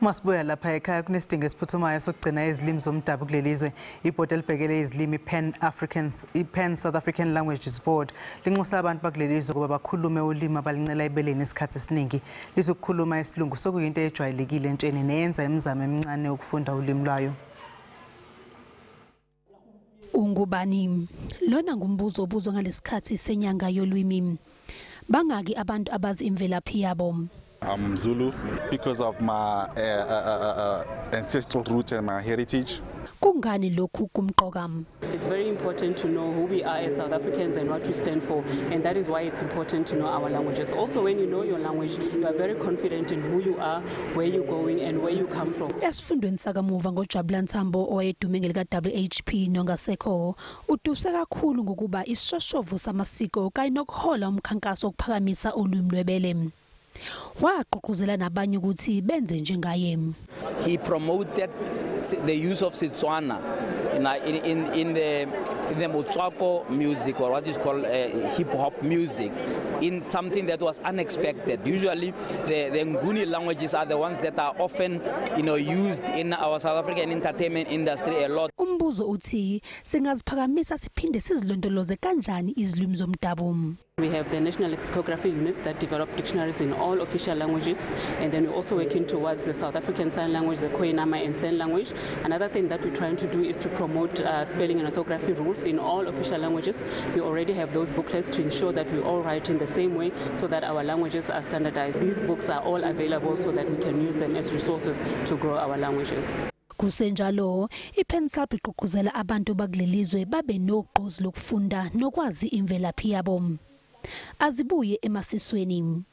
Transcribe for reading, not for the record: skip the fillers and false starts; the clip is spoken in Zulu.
Masibuya lapha ekhaya Kunesidingo esiphuthumayo sokugcina izilwimi zomdabu kulelizwe. Ibhodi elibhekele izilwimi Pan South African Languages Board linxusa abantu bakulelizwe ukuba bakhulume ulimi abaluncela ebeleni isikhathi esiningi. Lithi ukukhuluma isilungu sekuyinto eyejwayelekile entsheni neyenza imizamo emincane ukufunda ulimi lwayo. Ungubani lona ngumbuzo obuzwa ngalesikhathi senyanga yolwimi. Bangaki abantu abazi imvelaphi yabo? I'm Zulu because of my ancestral roots and my heritage. Kungani lokhu kumqoka? It's very important to know who we are as South Africans and what we stand for, and that is why it's important to know our languages. Also, when you know your language, you are very confident in who you are, where you're going and where you come from. Esifundweni sakamuva ngoJabula Nthambo owayedume ngelika WHP nongasekho uduse kakhulu ngokuba isishoshovu samasiko kanye nokuhola umkhankaso okuphakamisa ulwimi lwebele. Waqoquzela nabanye ukuthi benze njengaye. He promoted the use of Setswana in the Motswako music, or what is called hip hop music, in something that was unexpected. Usually the Nguni languages are the ones that are often used in our South African entertainment industry a lot. Umbuzo uthi singaziphakamisa siphinde sizilondoloze kanjani izilwimi zomdabu. We have the national lexicography units that develop dictionaries in all official languages, and then we're also working towards the South African Sign Language, the Koinama and Sign Language. Another thing that we're trying to do is to promote spelling and orthography rules in all official languages. We already have those booklets to ensure that we all write in the same way so that our languages are standardized. These books are all available so that we can use them as resources to grow our languages. Kusenjalo iPan iqoquzela abantu bakulelizwe babe nogqozi lokufunda nokwazi imvelaphi yabo. Azibuye emasisweni.